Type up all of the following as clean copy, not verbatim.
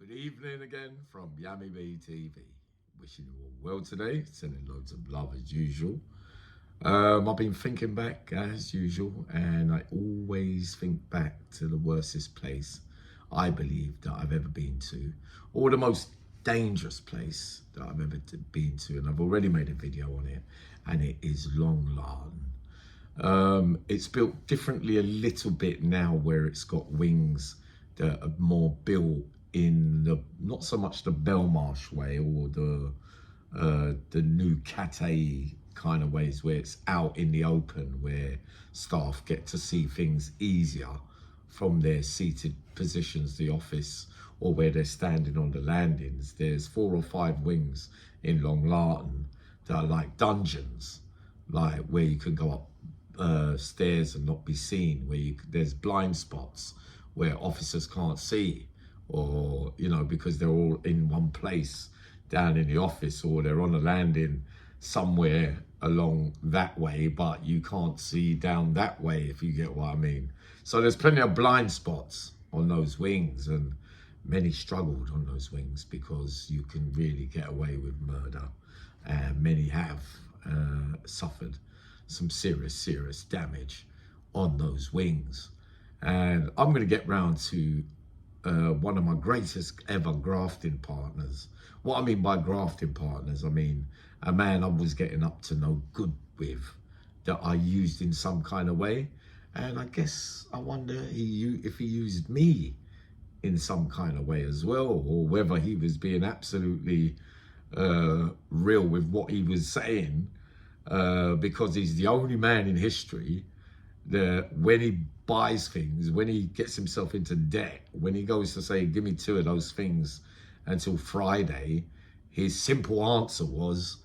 Good evening again from Yummy Bee TV. Wishing you all well today, sending loads of love as usual. I've been thinking back as usual, and I always think back to the worstest place I believe that I've ever been to, or the most dangerous place that I've ever been to, and I've already made a video on it, and it is Long Lartin. It's built differently a little bit now, where it's got wings that are more built in the, not so much the Belmarsh way or the new CatA kind of ways, where it's out in the open, where staff get to see things easier from their seated positions, the office, or where they're standing on the landings. There's 4 or 5 wings in Long Lartin that are like dungeons, like where you can go up stairs and not be seen, where there's blind spots where officers can't see, or because they're all in one place down in the office, or they're on a landing somewhere along that way, but you can't see down that way, if you get what I mean. So there's plenty of blind spots on those wings, and many struggled on those wings because you can really get away with murder, and many have suffered some serious damage on those wings. And I'm going to get round to one of my greatest ever grafting partners. What I mean by grafting partners, I mean a man I was getting up to no good with, that I used in some kind of way. And I guess I wonder if he used me in some kind of way as well, or whether he was being absolutely real with what he was saying, because he's the only man in history that when he buys things, when he gets himself into debt, when he goes to say, give me 2 of those things until Friday, his simple answer was,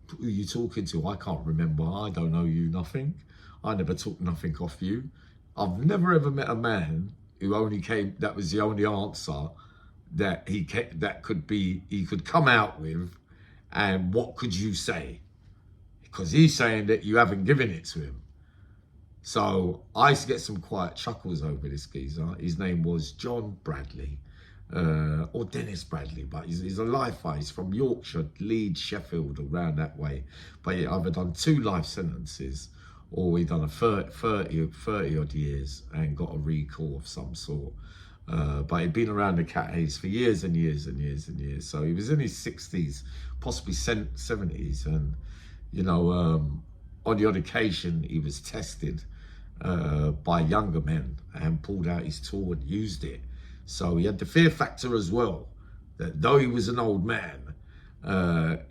who are you talking to? I can't remember. I don't know you nothing. I never took nothing off you. I've never ever met a man who only came, that was the only answer that he could come out with. And what could you say? Because he's saying that you haven't given it to him. So I used to get some quiet chuckles over this geezer. His name was John Bradley, or Dennis Bradley, but he's a lifer. He's from Yorkshire, Leeds, Sheffield, around that way. But he either done 2 life sentences, or he done a 30 odd years and got a recall of some sort. But he'd been around the CatAs for years and years and years and years. So he was in his 60s, possibly 70s, and on the odd occasion he was tested by younger men and pulled out his tool and used it. So he had the fear factor as well, that though he was an old man,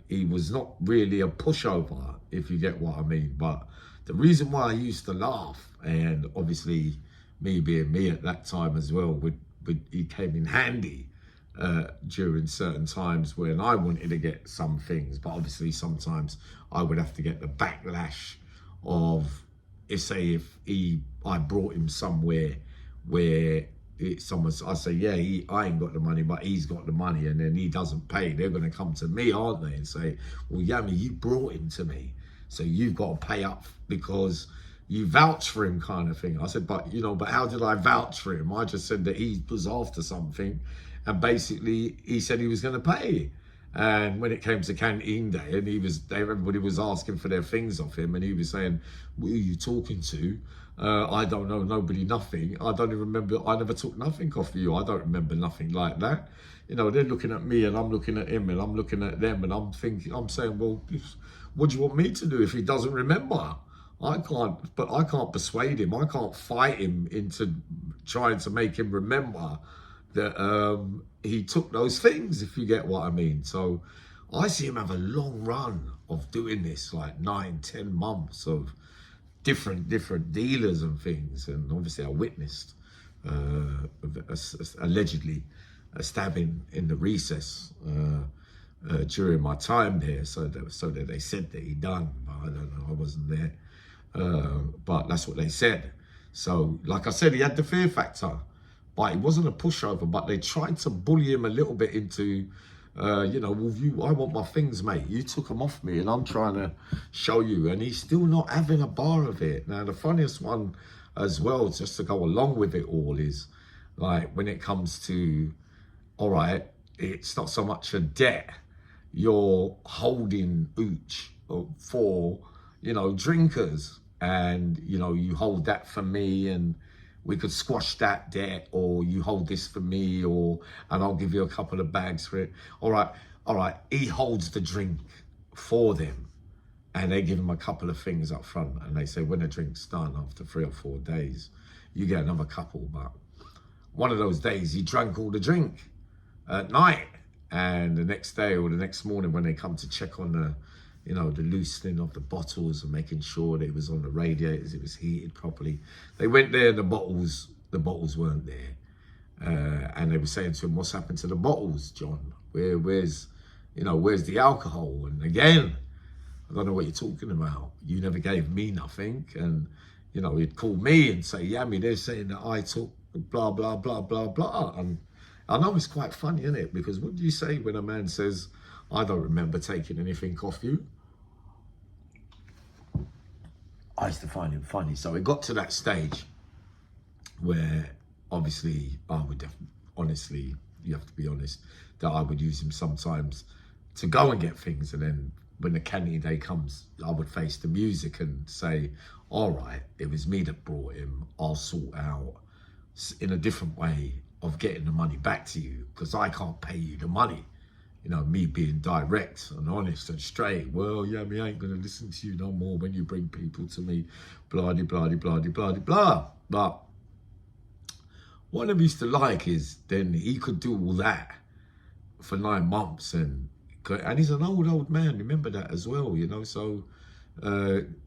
he was not really a pushover, if you get what I mean. But the reason why I used to laugh, and obviously me being me at that time as well, he came in handy during certain times when I wanted to get some things, but obviously sometimes I would have to get the backlash of, I brought him somewhere where I say, yeah, I ain't got the money, but he's got the money, and then he doesn't pay. They're going to come to me, aren't they, and say, well, Yummy, you brought him to me, so you've got to pay up because you vouch for him, kind of thing. I said, but how did I vouch for him? I just said that he was after something, and basically he said he was going to pay. And when it came to canteen day, and everybody was asking for their things off him, and he was saying, who are you talking to? I don't know, nobody, nothing. I don't even remember, I never took nothing off you. I don't remember nothing like that. They're looking at me, and I'm looking at him, and I'm looking at them, and I'm saying, well, what do you want me to do if he doesn't remember? I can't persuade him. I can't fight him into trying to make him remember that he took those things, if you get what I mean. So I see him have a long run of doing this, like 9-10 months of different dealers and things. And obviously I witnessed allegedly a stabbing in the recess during my time there. So that they said that he done, but I don't know, I wasn't there. But that's what they said. So like I said, he had the fear factor, but he wasn't a pushover. But they tried to bully him a little bit into, well, I want my things, mate. You took them off me, and I'm trying to show you. And he's still not having a bar of it. Now, the funniest one as well, just to go along with it all, is like when it comes to all right, it's not so much a debt. You're holding ooch for, drinkers. And, you hold that for me and we could squash that debt, or you hold this for me, and I'll give you a couple of bags for it. All right. He holds the drink for them. And they give him a couple of things up front. And they say, when a drink's done after 3 or 4 days, you get another couple. But one of those days, he drank all the drink at night. And the next day or the next morning, when they come to check on the loosening of the bottles and making sure that it was on the radiators, it was heated properly, they went there and the bottles weren't there. And they were saying to him, what's happened to the bottles, John? Where's the alcohol? And again, I don't know what you're talking about. You never gave me nothing. And, he'd call me and say, Yami, they're saying that I took blah, blah, blah, blah, blah. And I know it's quite funny, isn't it? Because what do you say when a man says, I don't remember taking anything off you? I used to find him funny. So it got to that stage where obviously honestly, you have to be honest, that I would use him sometimes to go and get things. And then when the canny day comes, I would face the music and say, all right, it was me that brought him. I'll sort out in a different way of getting the money back to you, because I can't pay you the money. Me being direct and honest and straight. Well, yeah, me ain't gonna listen to you no more when you bring people to me, blah, blah, blah, blah, blah. But what I used to like is then he could do all that for 9 months, and he's an old man. Remember that as well, So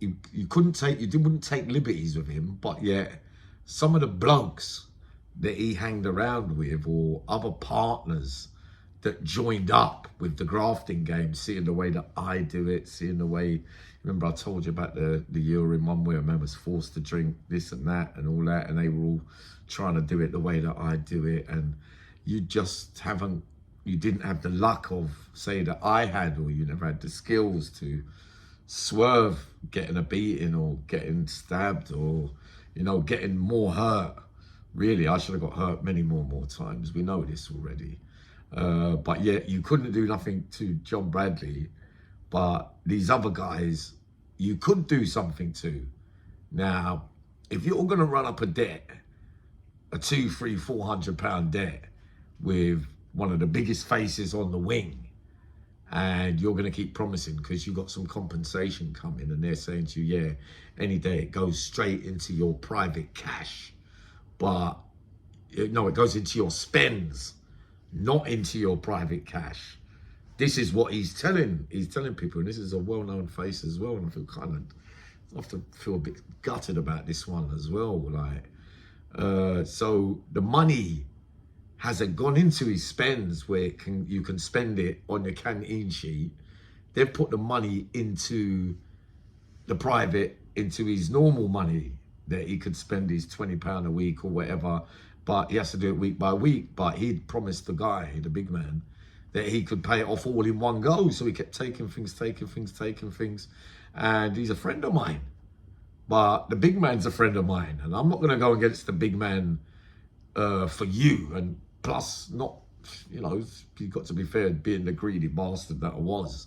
you wouldn't take liberties with him, but yet some of the blokes that he hanged around with, or other partners that joined up with the grafting game, seeing the way that I do it, seeing the way, remember I told you about the urine one where a man was forced to drink this and that and all that, and they were all trying to do it the way that I do it, and you didn't have the luck of, say, that I had, or you never had the skills to swerve getting a beating or getting stabbed or, getting more hurt. Really, I should have got hurt many more times. We know this already. But yet you couldn't do nothing to John Bradley, but these other guys, you could do something to. Now, if you're going to run up a debt, a 200, 300, 400 pound debt with one of the biggest faces on the wing, and you're going to keep promising because you got some compensation coming, and they're saying to you, yeah, any day it goes straight into your private cash, but it goes into your spends, not into your private cash. This is what he's telling people, and this is a well-known face as well, and I often feel a bit gutted about this one as well. So the money hasn't gone into his spends where you can spend it on your canteen sheet. They've put the money into the private, into his normal money that he could spend his £20 a week or whatever, but he has to do it week by week. But he'd promised the guy, the big man, that he could pay it off all in one go. So he kept taking things. And he's a friend of mine. But the big man's a friend of mine. And I'm not going to go against the big man for you. And plus, you've got to be fair, being the greedy bastard that I was.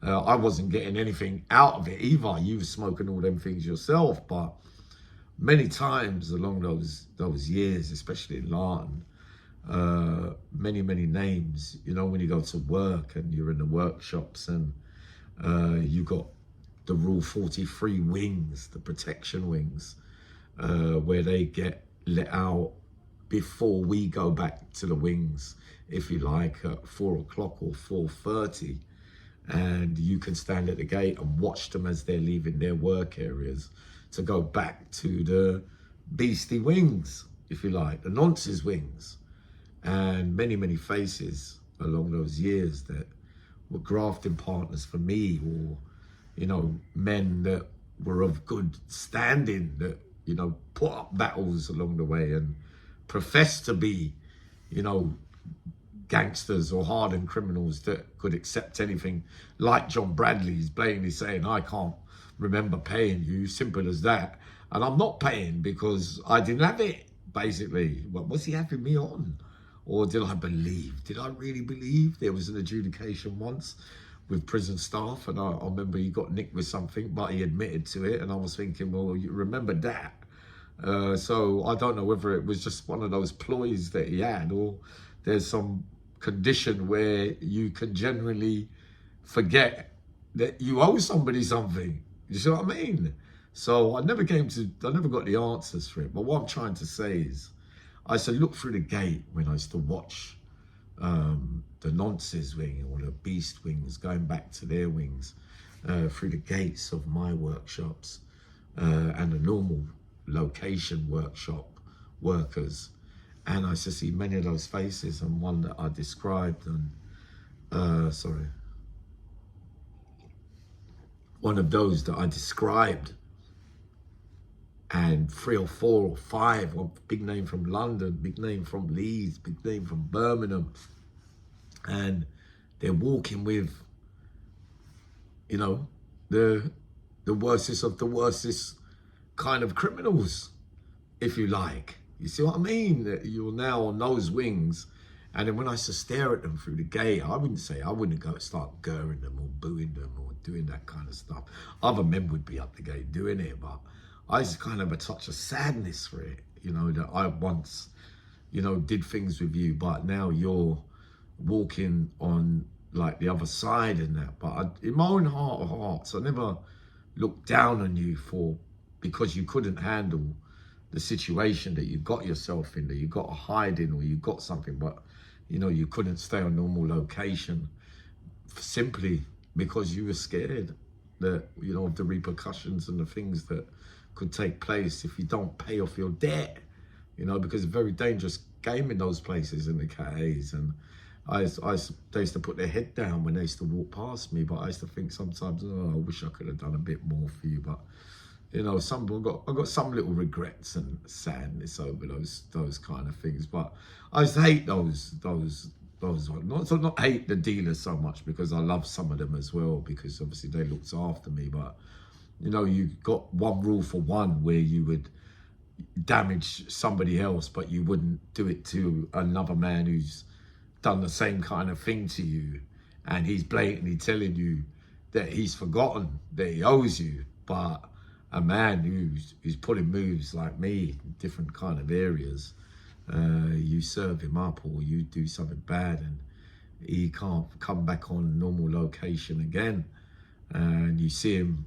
I wasn't getting anything out of it either. You were smoking all them things yourself. But many times along those years, especially in Lartin, many names, when you go to work and you're in the workshops and you got the Rule 43 wings, the protection wings, where they get let out before we go back to the wings, if you like, at 4 o'clock or 4:30, and you can stand at the gate and watch them as they're leaving their work areas to go back to the beastie wings, if you like, the nonsense wings. And many faces along those years that were grafting partners for me, or, men that were of good standing that, put up battles along the way and professed to be, gangsters or hardened criminals that could accept anything. Like John Bradley's blatantly saying, I can't remember paying you, simple as that. And I'm not paying because I didn't have it, basically. What was he having me on? Or did I believe? Did I really believe? There was an adjudication once with prison staff, and I remember he got nicked with something, but he admitted to it, and I was thinking, well, you remember that? So I don't know whether it was just one of those ploys that he had, or there's some condition where you can generally forget that you owe somebody something. You see what I mean? So I never got the answers for it. But what I'm trying to say is, I used to look through the gate when I used to watch the nonces wing or the beast wings going back to their wings through the gates of my workshops and the normal location workshop workers, and I used to see many of those faces, and one that I described, and one of those that I described, and 3 or 4 or 5, one big name from London, big name from Leeds, big name from Birmingham, and they're walking with, you know, the worstest of the worstest kind of criminals, if you like. You see what I mean? You're now on those wings. And then when I used to stare at them through the gate, I wouldn't go start girring them or booing them or doing that kind of stuff. Other men would be up the gate doing it, but I used to kind of have a touch of sadness for it, you know, that I once, you know, did things with you, but now you're walking on like the other side and that. But in my own heart of hearts, I never looked down on you because you couldn't handle the situation that you got yourself in, that you got a hiding or you got something, but you know, you couldn't stay on normal location simply because you were scared that, you know, of the repercussions and the things that could take place if you don't pay off your debt, you know, because it's a very dangerous game in those places in the CatAs. And they used to put their head down when they used to walk past me, but I used to think sometimes, oh, I wish I could have done a bit more for you. But you know, I got some little regrets and sadness over those kind of things. But I used to hate those not hate the dealers so much, because I love some of them as well, because obviously they looked after me. But you know, you got one rule for one, where you would damage somebody else, but you wouldn't do it to another man who's done the same kind of thing to you, and he's blatantly telling you that he's forgotten that he owes you. But a man who's putting moves like me in different kind of areas, you serve him up or you do something bad and he can't come back on normal location again, and you see him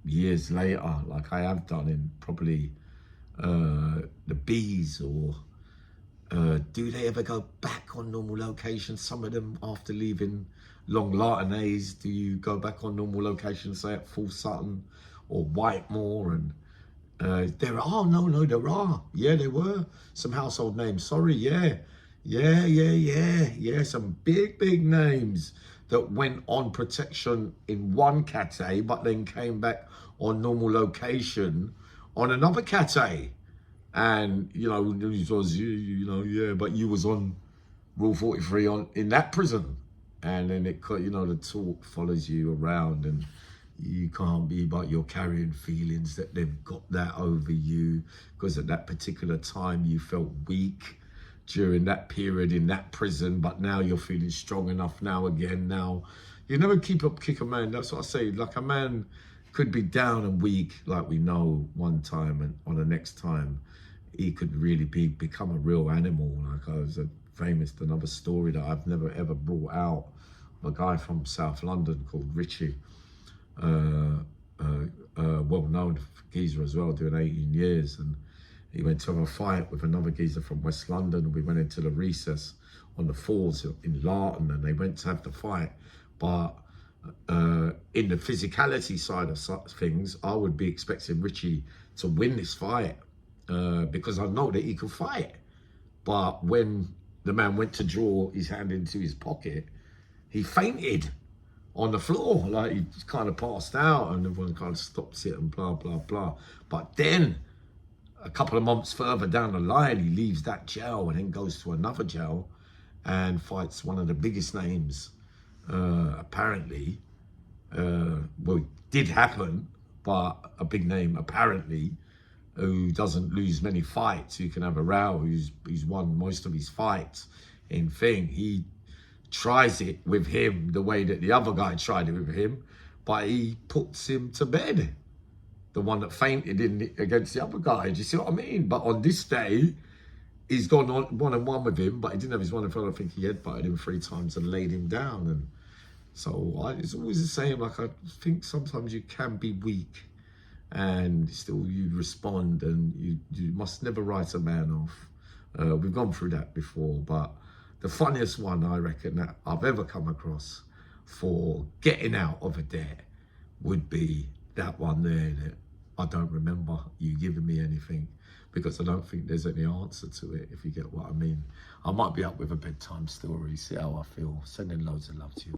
years later, like I have done in probably the bees, or do they ever go back on normal location? Some of them, after leaving long lartin A's, do you go back on normal location, say at Full Sutton or Whitemore? And there are, yeah, there were some household names, sorry, yeah, some big names that went on protection in one CatA, but then came back on normal location on another CatA. And, you know, it was, yeah, but you was on Rule 43 in that prison. And then it, you know, the talk follows you around, and you can't be, but you're carrying feelings that they've got that over you, because at that particular time you felt weak during that period in that prison, but now you're feeling strong enough now again. Now, you never kick a man. That's what I say. Like, a man could be down and weak, like we know, one time, and on the next time he could really become a real animal. Like, I was another story that I've never ever brought out, of a guy from South London called Richie, well-known geezer as well, doing 18 years, and he went to have a fight with another geezer from West London, and we went into the recess on the falls in Lartin, and they went to have the fight. But in the physicality side of such things, I would be expecting Richie to win this fight, because I know that he could fight. But when the man went to draw his hand into his pocket, he fainted on the floor, like he just kind of passed out, and everyone kind of stopped it and blah, blah, blah. But then a couple of months further down the line, he leaves that jail and then goes to another jail and fights one of the biggest names, apparently. Well, it did happen, but a big name, apparently, who doesn't lose many fights, who can have a row, who's won most of his fights in thing. He tries it with him the way that the other guy tried it with him, but he puts him to bed. The one that fainted against the other guy. Do you see what I mean? But on this day, he's gone on one-on-one with him, but he didn't have his one in front. I think he headbutted him 3 times and laid him down. And so it's always the same. Like, I think sometimes you can be weak and still you respond, and you must never write a man off. We've gone through that before, but the funniest one I reckon that I've ever come across for getting out of a debt would be that one there that I don't remember you giving me anything, because I don't think there's any answer to it, if you get what I mean. I might be up with a bedtime story, see how I feel. Sending loads of love to you.